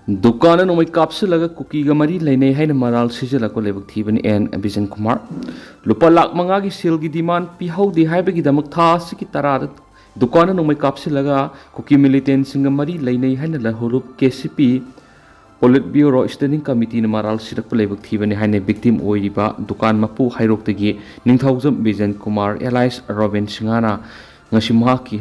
दुकान नोमई कापसिलगा कुकीगा मरी लेने है मराल सिजलको लेबक थीबन एन बिजन कुमार लुपा लाख मंगागी सेलगी डिमांड पिहौदी हाइबगिदमक था सिकी तराद दुकान नोमई कापसिलगा कुकी मिलिटेंट सिंग मरी लेने है लहुरुप केसीपी पोलिट ब्यूरो स्टैंडिंग कमिटी मराल सिरक लेबक थीबन है विक्टिम ओइरिबा दुकान मपू हाइरोक्तगी निंगथौजम बिजन Kumar alias robin सिंगाना ngasi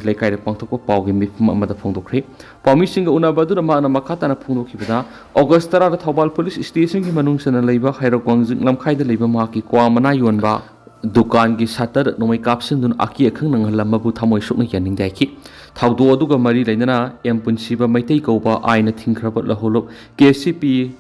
lekai pangthokpa paugi mifum amada phongdokre paumi singa unabadu na makata phongdokibada august 10 da thobal police station gi manungsana leiba hairok wangjing lamkhai da leiba maki kwa mana yonba dukan gi satar nomai kapsin dun aki akhang nang lamabu thamoi sukna yaning daiki thaudo aduga mari leinana empunsiba maitei koba aina thingkraba laholop kcp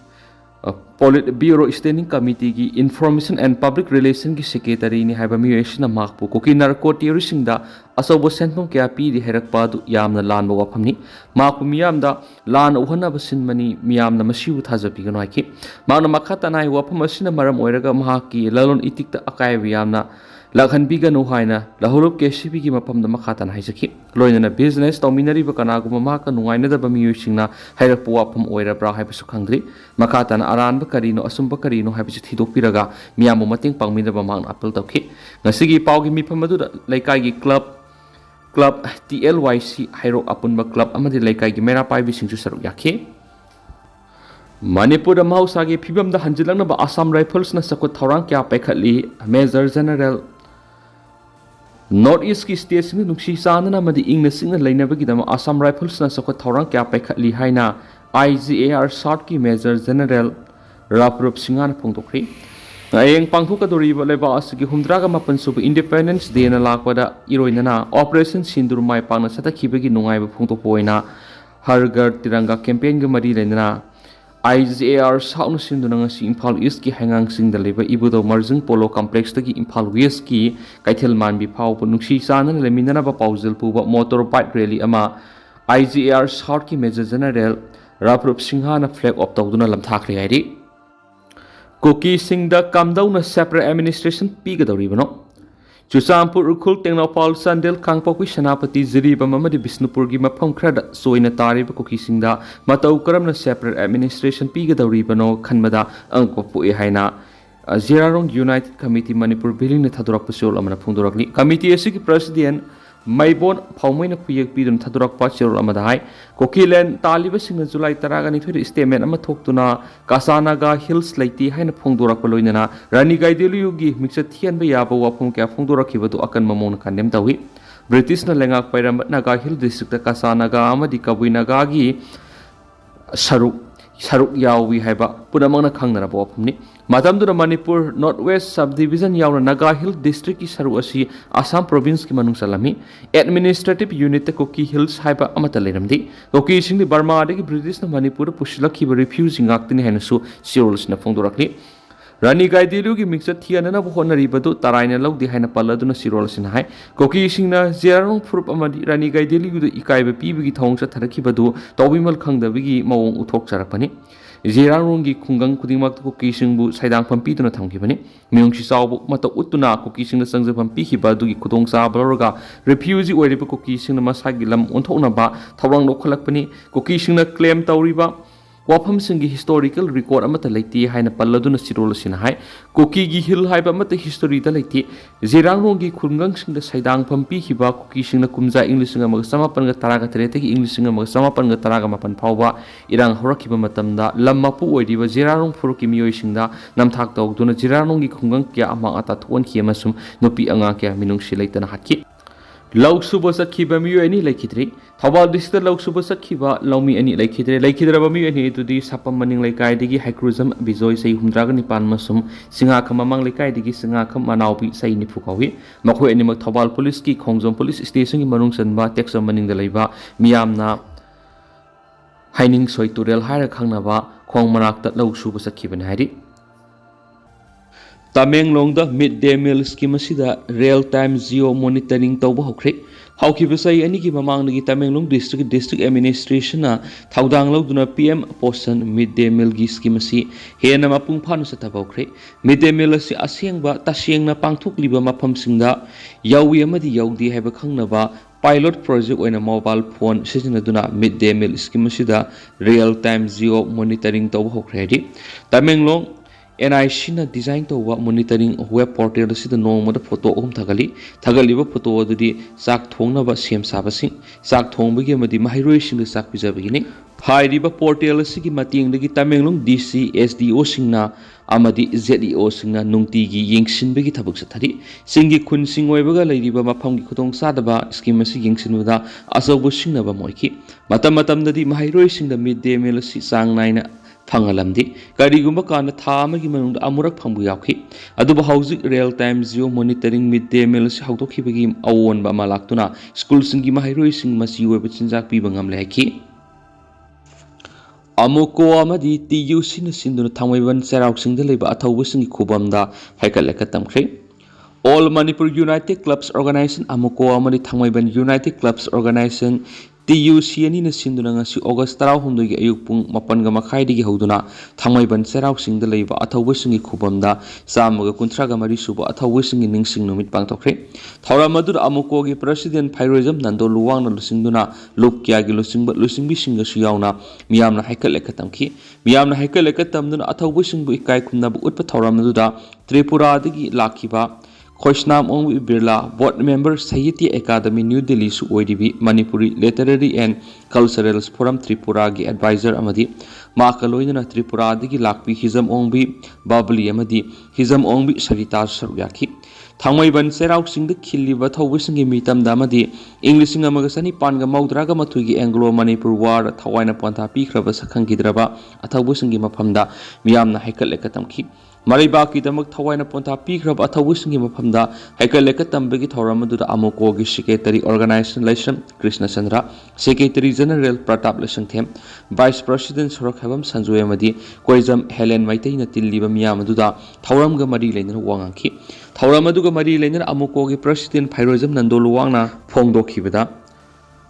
Polit Bureau Standing Committee की Information and Public Relation की Secretary ने है बमियोशना मार्कपु को कि narco टेररिस्टिंग दा असोबो centum क्या पीरी हैरक पादु यामना लान बो वफमनी मार्कपु मियाम दा लान उहना बसिनमनी मियाम न मसिउ थाजपी गनो आकी माना मखाता नाय वफम असिना मरम ओइरगा महाकी ललोन इतिक ता अकाय यामना लखन बिगनो हाइना लहुरुप केसीपी की मफम द मखाता नाय जकी लोइना बिजनेस तौमिनरी बकनागु ममाका नुगाइना द बमियोशिंगना हैरक पुवाफम ओइरब्रा हाइबसु खंगद्रि मखाता ना अरान करीनो असुंब करीनो हाइबसु थिदोकपिरगा मियामु मतेंग पांगमिदबा मांग appeal तौखि ngasi paugi mifam adu laikai gi club TLYC hairo apunba club amadi laikai gi mera pai bisingsu saruk yakhe Manipur da mahausa gi phibam da hanjilangna ba Assam Rifles na sakot thorang kya paikhatli Major General North East ki state sing nungsi sanana madi ingna singna leinaba gi dama Assam Rifles na sakot thorang kya paikhatli haina IGAR short ki Major General Raprup Singhan phongdokri Ayeng pangthuka doriba leba asigi humdraga mapan sub Independence Day na lakwada iroinana Operation Sindur mai pangna satakhibagi nungaiba phongtokpoina Har Ghar Tiranga campaign ga mari lena IGAR saunu sinduna ngasi Imphal East ki hangang singda leba ibudo Marjung Polo Complex tagi Imphal West ki Kaithel Manbi phau nungsi sanan leminana ba pauzil puba motorbike rally ama IGAR South ki Major General Raprup Singhana flag off tawduna lamthakri hairi Koki Singda Kamdauna separate administration Pigadoribano. Chusampur Ukul Tengnopal Sandel Kangpokwi Shanapati Ziriba Mamadi Bisnupurgi Mapong Krada Soina Tarib Koki Singda Matau Karamna separate administration Pigadoribano Kanmada Angkopu Ehaina Zirarong United Committee Manipur Billing Tadurak Pasul Amana Pundurakli Committee Asiki President Maibon Paumaina Puyak Bidun Tadurak Pachil Amadai Kokilen Taliba Singa July Taragani statement Amatokuna Kacha Naga Hills Leite Haina Pongdurak Paloinana Rani gaidinliu gi mingchat thian ba yaba wapum kya Pongdurak Kibadu Akan Mamon Kandem Tawi British na Lengak Pairam Naga Hill District Kacha Naga Amadi Kabui Naga gi Saruk Yawi Haiba Pudamana Kangana Bopumni Madamdura Manipur Northwest Subdivision Yauna Naga Hill District ki saru asi Assam Province ki manung salami Administrative Unit Koki Hills haiba amata leramdi Koki singdi Burma de British na Manipur pushilaki ba refusing actini hainasu sirolus na phongdorakli Rani gaidinliu gi mingchat thiana na honari badu taraina lawdi haina paladuna sirolus na hai Koki singna zerong furup amadi Rani gaidinliu du ikaiba pibigi thongsa tharaki badu tobimal khangdabigi mawong uthok charakpani Zirarungi Kungang Kudimak Koki Singbu Saidang Pampituna Tangkibani, Myongshi Saubu Mata Utuna Koki Sing the Sons of Pampiki Badu Kudong Sabaraga, refusee or Koki Sing the Masagilam Untonaba, Tawang no Kalakpani, Koki Sing the Claim Tauriba, Wapam Singi historical record Amata Lati Haina Paladuna Sirolas in High, Koki Hill Haiba Mata history the Lati, Zirarungi Kungang Sing the Saidang Pampiki Ba, Koki Sing the Kumza English and Magasamapan Taraga Tereti English and Magasamapan Taragamapan Pawa, Irang Horakiba Matamda, Lamapu or Diva Zirarung Furukimio Shinda, Namtak Dog, Duna Zirarungi Kungang Kia Amang Atat one Kiamasum, Nopi Angakia Minung Shilatan Haki. Log Subasat Kiba Mu any Lakitri, Tawal Dister Log Subasat Kiba, Lomi any Lakitri, Lakidra any to the Sapam Maning Lakai Digi Hakrusam, Bizoi say Humdragani Panmasum, Singakam among Lakai Digi Singakam Manaupi say Nipukawi, Mako Animal Tawal Police Ki Kongzon Police Station in Manungsanba, Texam Maning the Leva, Miamna Haining Soy to Real Hire Kangnava, Kong Manak that Log Subasat Kiban Hari. Tamenglong the midday meal scheme real-time geo monitoring tauba hokre haukibasai ani ki mamang nagi Tamenglong district administration na thaudang duna PM posan midday meal gi scheme si hena mapung phanu sa tabokre midday meal si asyang ba tasyang na pangthok liba mafam singda yawi amadi yaudi haiba khangnaba pilot project oina mobile phone sisinaduna mid day meal scheme asida real time geo monitoring to hokredi Tamenglong NIC na design to monitoring web portal asida nongmada photo thagali thagaliba photo adudi sak thongnaba sem sabasing sak thongbagi amadi mahairoi sing sak pijabagini hairiba portal asigi matingdagi Tamenglong DC SDO singna amadi ZEO singna nungtigi yengsinbagi thabuk sathari singi khun singoibaga leiriba mafamgi khutong sadaba scheme asi yengsinbada asobu singnaba moiki matam matamdadi mahairoi singda mid day meal asi sang naina Fangalamdi, Karigumba Kana Tamaki Manung Amurak Pambu Yaki, Aduba Housing Real Time Geo Monitoring Midday Meals how to keep him own by Malaktuna, schools in Gimahiro sing Masi Webinzak Bibangam Laki. Amoko Amadi, TU Sin Sinduna Tamavan Serau Sing the Labor at a wishing Kubamda, Hakalekatam Crate. All Manipur United Clubs Organization, Amoko Amadi Tamavan United Clubs Organization. TUC ani na sinduna ngasi August 16 gi ayuk pung 8 ga makhai digi hoduna thangmaiban serau sing da leiba athawu singi khubamda samaga kunthra ga mari suba athawu singi ningsing numit pangtokre thawra madur amuko gi president phairoism nando luwang na lusingduna lukya gi lusingbi singa su yauna miyamna haikal ekatamki miyamna haikal ekatamduna athawu singbu ikai khumna bu utpa thawra maduda Tripura digi lakhiba Khoishnam Ong Birla, board member Sahitya Academy New Delhi su OIDB Manipuri Literary and Cultural Forum Tripura gi advisor amadi Makaloina Tripura digi lakpi Hizam Ongbi Babli amadi Hizam Ongbi Sarita Saryaki Thangmaiban Serau sing the Kiliba Thawisingi mitam damadi English Amagasani Panga Maudraga Matugi Anglo Manipur War Tawaina Panta Pikraba Sakangidraba Athawisingi Mapamda Miyamna Haikal Ekatamki Maribaki Damak Tawaina Ponta Pikrab Athawisingi Mapamda Haikal Ekatambagi Tauramadu Amokogi Secretary Organization Krishna Chandra Secretary General Pratap Lasangthem Vice President Sorokhabam Sanjoyamadi Koizam Helen Maitaina Tiliba Miyamaduda Tauramga Mari Lena Wanganki Tauramaduga Mari Lena Amokogi President Phairoism Nandoluwangna Phongdokhibada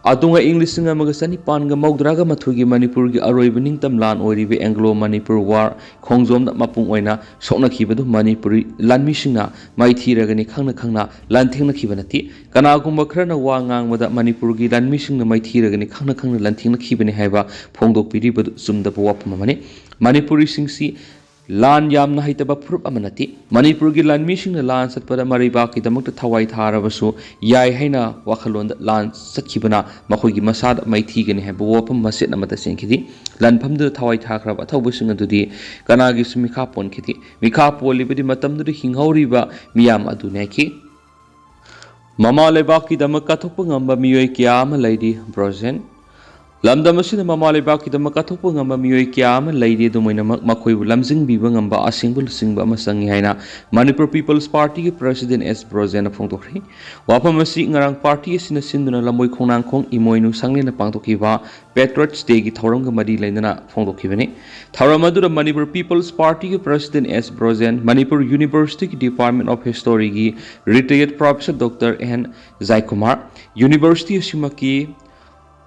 Adunga English Amagasani Panga Maudraga Matugi Manipur gi Aroibening Tamlan Oribe Anglo Manipur War Khongjom Mapung Oina Sokna Kibadu Manipuri Lanmishinga Maiti Ragani Khangna Khangna Lantingna Kibanati Kanagumba Krana Wangang Mada Manipur gi Lanmishinga Maiti Ragani Khangna Khangna Lantingna Kibani Haiba Phongdok Piribu Zumda Wapamani Manipuri Singsi Lan Yamna Haitaba Prup Amanati Manipur gi Lanmishinga Lan Satpada Maribaki Damak Thawai Tharabasu Yai Haina Wakhalon Lan Sakibana Makogi Masad Maiti Gani Habu Wapam Masit Namata Sinkidi Lan Pamdu Thawai Thakrab Atawishing Dudi Kanagi Mikapon Kiti Mikapo Libidi Matam du Hinghauriba Miyam Aduneki Mama Lebaki Damaka Topungamba Miyoi Kiama Lady Brozen Lamdamasina Mamali Baki the Makatopungamba Mui Kiam, Lady Domina Makoi Lamzing Bibangamba, a single singba Masangiana, Manipur People's Party President S. Brozena Pongtokri, Wapamasi Narang Party is in a Sinduna Lamoy Konang Kong, Imoinu Sanglina Pangtokiva, Patriots Day Tauranga Madi Lena Pongtokivani, Tauramadu Manipur People's Party President S. Brozen, Manipur University Department of History, retired Professor Dr. N. Zaikumar, University of Shimaki.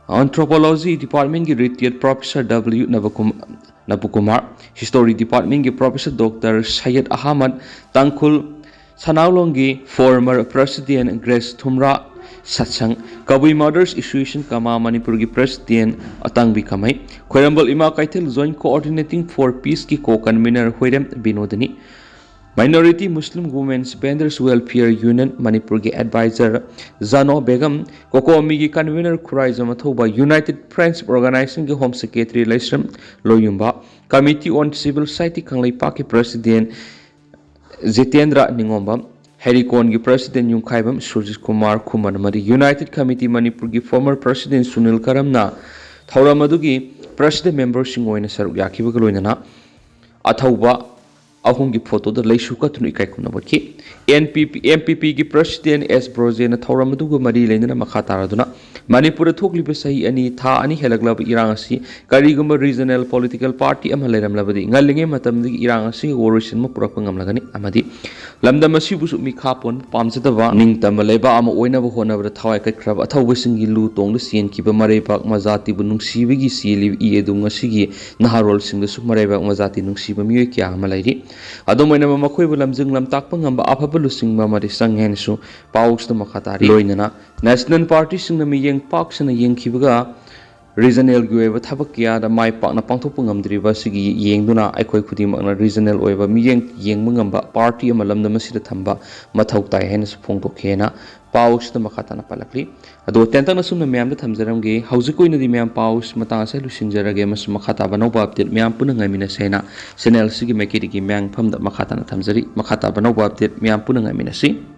Anthropology Department ki retired Professor W. Nabukumar, History Department ki Professor Dr. Syed Ahmad Tangkul, Sanaulongi former President Grace Thumra Satsang, Kabui Mothers Association Kama Manipur ki President Atangbi Kamai, Khoirambal Ima Kaitel Joint Coordinating for Peace ki Co-Convener Hoirem Binodani, Minority Muslim Women's Vendors Welfare Union Manipur ki Advisor Zano Begum, Kokomi ki Convener Kuraizamatoba United Friends Organizing ki Home Secretary Laisram Loyumba, Committee on Civil Society Kanglaipa ki President Zitendra Ningomba, Harikon ki President Yungkaibam Surjit Kumar Kumanamari, United Committee Manipur ki former President Sunil Karamna, Thauramadu ki President Member Singoina Saruk Yakibagaloinana, Athauba Ahungi photo the Leishuka to Nikakunabaki, MPP ki President S. Brozena Tauramaduga Mari Lena Makataraduna, Manipura Tokli Besai ani Tha ani Helaglab Irangasi, Kariguma Regional Political Party Amaleram Labadi, Nalinge Matam the Irangasi, Origin Mupurapangam Lagani, Amadi, Lamda Masibus Mikapon, Pamsatava, Ning Tamaleba, Ama Oina Hona, the Tawaka Crab, a Tawising Lu Tong, the Sien Kiba Marepak Mazati, Bunungsivigi, Sili, Edungasigi, Naharol Sing the Sumareba Mazati Nungsiba Mukia Maladi. ꯑꯗꯨꯃꯥꯏꯅ ꯃꯈꯣꯏꯕꯨ ꯂꯝꯖꯤꯡ ꯂꯝꯇꯥꯛꯄ ꯉꯝꯕ ꯑꯐꯕ ꯂꯨꯆꯤꯡꯕ ꯑꯃꯗꯤ ꯆꯪꯉꯦ ꯍꯥꯏꯅꯁꯨ ꯄꯥꯎꯁꯤꯗ ꯃꯈꯥ ꯇꯥꯔꯤ ꯂꯣꯏꯅꯅ ꯅꯦꯁꯅꯦꯜ ꯄꯥꯔꯇꯤꯁꯤꯡꯅ ꯃꯤꯠꯌꯦꯡ ꯄꯥꯛꯁꯅ ꯌꯦꯡꯈꯤꯕꯒ ꯔꯤꯖꯅꯦꯜꯒꯤ ꯑꯣꯏꯕ ꯊꯕꯛ ꯀꯌꯥꯗ ꯃꯥꯏ ꯄꯥꯛꯅ ꯄꯥꯡꯊꯣꯛꯄ ꯉꯝꯗ꯭ꯔꯤꯕ ꯑꯁꯤꯒꯤ ꯌꯦꯡꯗꯨꯅ ꯑꯩꯈꯣꯏ ꯈꯨꯗꯤꯡꯃꯛꯅ ꯔꯤꯖꯅꯦꯜ ꯑꯣꯏꯕ ꯃꯤꯠꯌꯦꯡ ꯌꯦꯡꯕ ꯉꯝꯕ ꯄꯥꯔꯇꯤ ꯑꯃ ꯂꯝꯗꯝ ꯑꯁꯤꯗ ꯊꯝꯕ ꯃꯊꯧ ꯇꯥꯏ ꯍꯥꯏꯅꯁꯨ ꯐꯣꯡꯗꯣꯛꯈꯤꯑꯅ ꯄꯥꯎꯁꯤꯗ ꯃꯈꯥ ꯇꯥꯅ ꯄꯜꯂꯛꯂꯤ ꯑꯗꯣ ꯇꯦꯟꯇꯛꯅ ꯁꯨꯝꯅ ꯃꯌꯥꯝꯗ ꯊꯝꯖꯔꯝꯒꯦ ꯍꯧꯖꯤꯛ ꯑꯣꯏꯅꯗꯤ ꯃꯌꯥꯝ ꯄꯥꯎꯁ ꯃꯇꯥꯡ ꯑꯁꯤ ꯂꯣꯏꯁꯤꯟꯖꯔꯒꯦ ꯑꯃꯁꯨꯡ ꯃꯈꯥ ꯇꯥꯕ ꯑꯅꯧꯕ ꯑꯞꯗꯦꯠ ꯃꯌꯥꯝ ꯄꯨꯟꯅ ꯉꯥꯏꯃꯤꯟꯅꯁꯦ ꯍꯥꯏꯅ ꯆꯦꯅꯦꯜ ꯑꯁꯤꯒꯤ ꯃꯥꯏꯀꯩꯗꯒꯤ ꯃꯌꯥꯝꯐꯝꯗ ꯃꯈꯥ ꯇꯥꯅ ꯊꯝꯖꯔꯤ ꯃꯈꯥ ꯇꯥꯕ ꯑꯅꯧꯕ ꯑꯞꯗꯦꯠ ꯃꯌꯥꯝ ꯄꯨꯟꯅ ꯉꯥꯏꯃꯤꯟꯅꯁꯤ